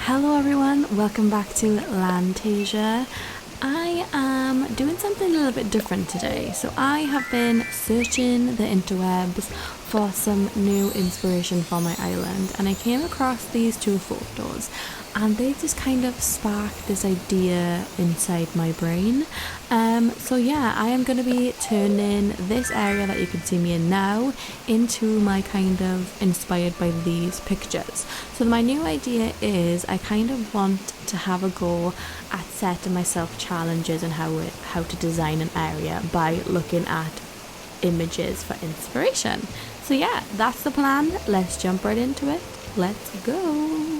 Hello everyone, welcome back to Lantasia. I am doing something a little bit different today. So I have been searching the interwebs for some new inspiration for my island, and I came across these two photos and they just kind of sparked this idea inside my brain. So yeah, I am going to be turning this area that you can see me in now into my kind of inspired by these pictures. So my new idea is I kind of want to have a go at setting myself challenges and how to design an area by looking at images for inspiration. So yeah, that's the plan. Let's jump right into it. Let's go.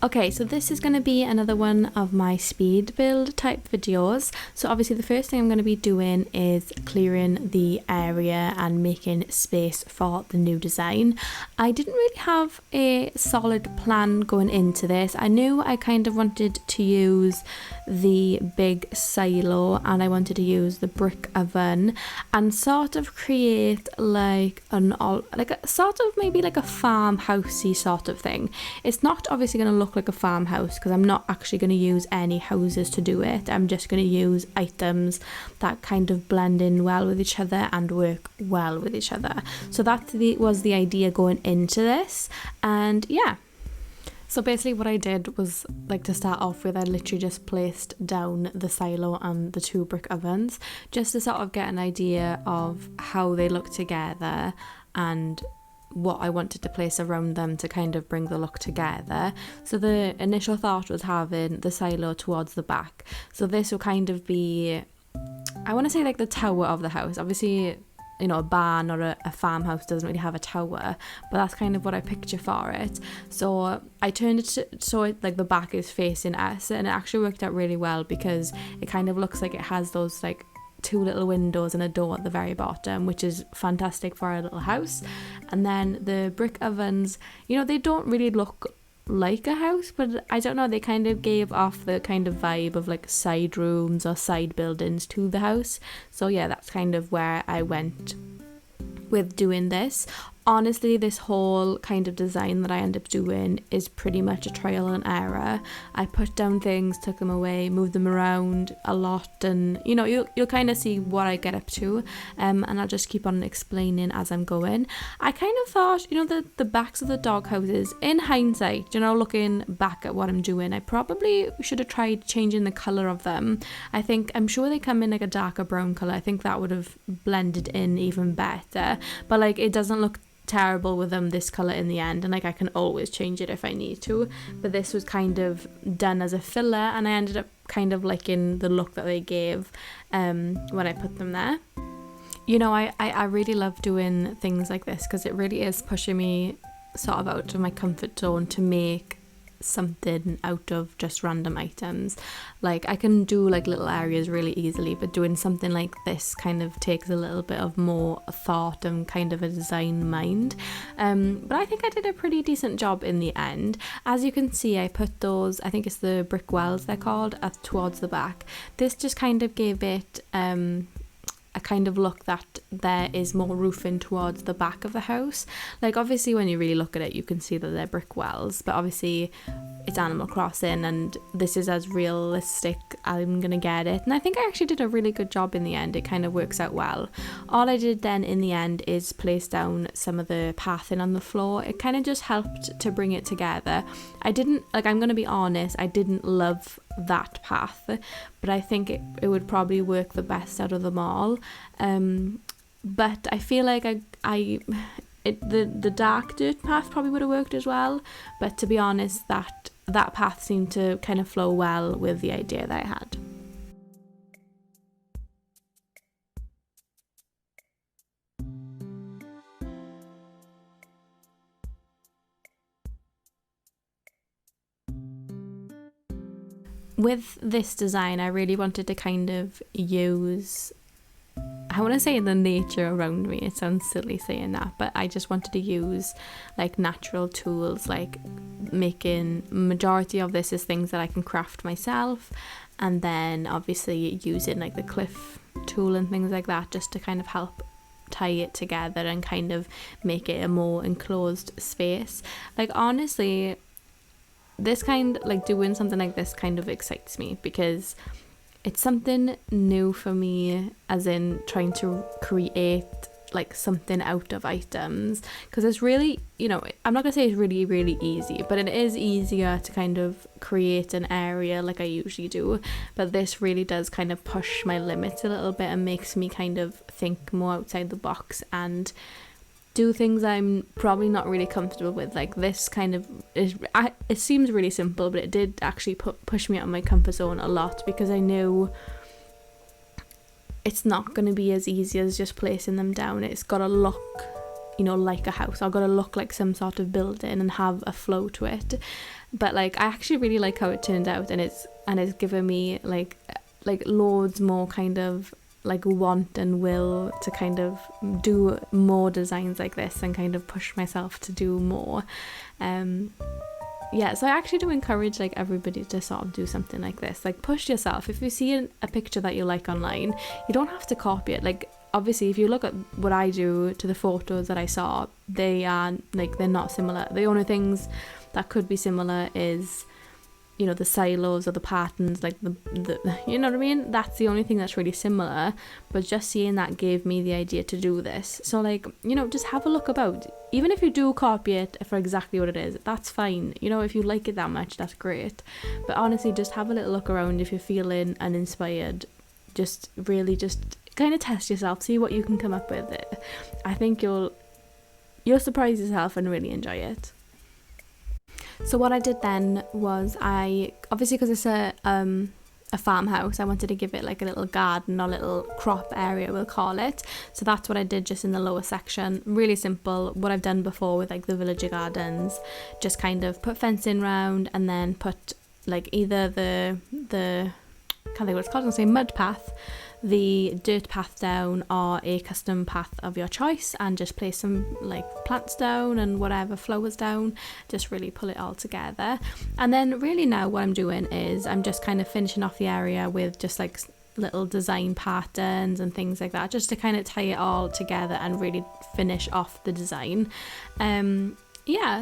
Okay, so this is going to be another one of my speed build type videos. So obviously the first thing I'm going to be doing is clearing the area and making space for the new design. I didn't really have a solid plan going into this. I knew I kind of wanted to use the big silo and I wanted to use the brick oven and sort of create like a sort of maybe like a farmhousey sort of thing. It's not obviously going to look like a farmhouse because I'm not actually going to use any houses to do it. I'm just going to use items that kind of blend in well with each other and work well with each other. So that was the idea going into this, and yeah. So basically what I did was, like, to start off with, I literally just placed down the silo and the two brick ovens just to sort of get an idea of how they look together and what I wanted to place around them to kind of bring the look together. So the initial thought was having the silo towards the back. So this will kind of be, I want to say, like the tower of the house. Obviously, you know, a barn or a farmhouse doesn't really have a tower, but that's kind of what I picture for it. So I turned it so it, like the back is facing us, and it actually worked out really well because it kind of looks like it has those like two little windows and a door at the very bottom, which is fantastic for our little house. And then the brick ovens, you know, they don't really look like a house, but I don't know, they kind of gave off the kind of vibe of like side rooms or side buildings to the house. So yeah, that's kind of where I went with doing this. Honestly, this whole kind of design that I end up doing is pretty much a trial and error. I put down things, took them away, moved them around a lot, and you know, you'll kind of see what I get up to, and I'll just keep on explaining as I'm going. I kind of thought, you know, the backs of the dog houses, in hindsight, you know, looking back at what I'm doing, I probably should have tried changing the colour of them. I'm sure they come in like a darker brown colour. I think that would have blended in even better, but like it doesn't look terrible with them this color in the end, and like I can always change it if I need to, but this was kind of done as a filler, and I ended up kind of liking the look that they gave when I put them there. You know, I really love doing things like this because it really is pushing me sort of out of my comfort zone to make something out of just random items. Like I can do like little areas really easily, but doing something like this kind of takes a little bit of more thought and kind of a design mind, but I think I did a pretty decent job in the end. As you can see, I put those, I think it's the brick wells they're called, towards the back. This just kind of gave it a kind of look that there is more roofing towards the back of the house. Like obviously when you really look at it, you can see that they're brick wells, but obviously it's Animal Crossing and this is as realistic I'm gonna get it, and I think I actually did a really good job in the end. It kind of works out well. All I did then in the end is place down some of the pathing on the floor. It kind of just helped to bring it together. I didn't, like, I'm gonna be honest, I didn't love that path, but I think it would probably work the best out of them all. But I feel like the dark dirt path probably would have worked as well, but to be honest, that path seemed to kind of flow well with the idea that I had. with this design, I really wanted to kind of use, I want to say the nature around me. It sounds silly saying that, but I just wanted to use like natural tools, like making majority of this is things that I can craft myself, and then obviously using like the cliff tool and things like that just to kind of help tie it together and kind of make it a more enclosed space. Like honestly, this kind, like doing something like this kind of excites me because it's something new for me, as in trying to create like something out of items, because it's really, you know, I'm not gonna say it's really, really easy, but it is easier to kind of create an area like I usually do, but this really does kind of push my limits a little bit and makes me kind of think more outside the box and do things I'm probably not really comfortable with. Like this kind of is, it seems really simple, but it did actually push me out of my comfort zone a lot, because I knew it's not going to be as easy as just placing them down. It's got to look, you know, like a house. I've got to look like some sort of building and have a flow to it. But like I actually really like how it turned out, and it's given me like loads more kind of like want and will to kind of do more designs like this and kind of push myself to do more. So I actually do encourage like everybody to sort of do something like this. Like push yourself. If you see a picture that you like online, you don't have to copy it. Like obviously if you look at what I do to the photos that I saw, they are like, they're not similar. The only things that could be similar is, you know, the silos or the patterns, like the you know what I mean? That's the only thing that's really similar. But just seeing that gave me the idea to do this. So like, you know, just have a look about. Even if you do copy it for exactly what it is, that's fine. You know, if you like it that much, that's great. But honestly, just have a little look around if you're feeling uninspired. Just really just kind of test yourself, see what you can come up with. I think you'll surprise yourself and really enjoy it. So what I did then was, I obviously, because it's a farmhouse, I wanted to give it like a little garden or little crop area, we'll call it. So that's what I did just in the lower section. Really simple, what I've done before with like the villager gardens. Just kind of put fencing round and then put like either the can't think what it's called, I'll say mud path, the dirt path down, or a custom path of your choice, and just place some like plants down and whatever flowers down, just really pull it all together. And then really now what I'm doing is I'm just kind of finishing off the area with just like little design patterns and things like that, just to kind of tie it all together and really finish off the design.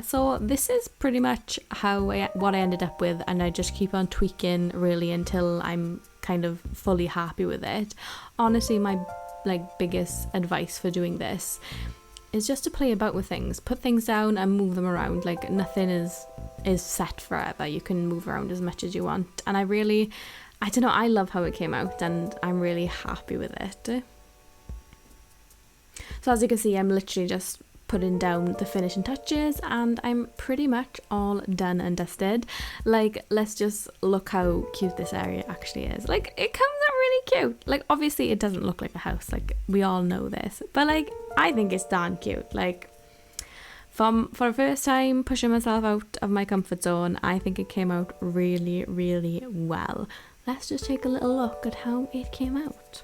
So this is pretty much what I ended up with, and I just keep on tweaking really until I'm kind of fully happy with it. Honestly, my like biggest advice for doing this is just to play about with things, put things down and move them around. Like nothing is set forever. You can move around as much as you want, and I don't know, I love how it came out and I'm really happy with it. So as you can see, I'm literally just putting down the finishing touches and I'm pretty much all done and dusted. Like, let's just look how cute this area actually is. Like, it comes out really cute. Like, obviously it doesn't look like a house, like we all know this, but like I think it's darn cute. Like, for the first time pushing myself out of my comfort zone, I think it came out really, really well. Let's just take a little look at how it came out.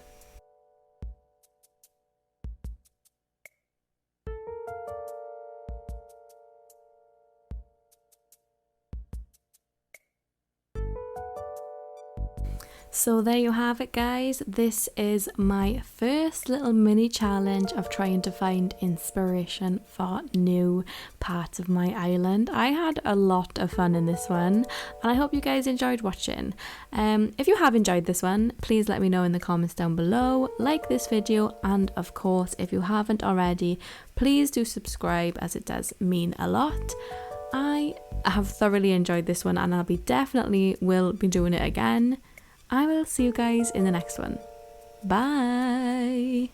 So there you have it, guys. This is my first little mini challenge of trying to find inspiration for new parts of my island. I had a lot of fun in this one and I hope you guys enjoyed watching. If you have enjoyed this one, please let me know in the comments down below, like this video, and of course if you haven't already, please do subscribe, as it does mean a lot. I have thoroughly enjoyed this one and definitely will be doing it again. I will see you guys in the next one. Bye!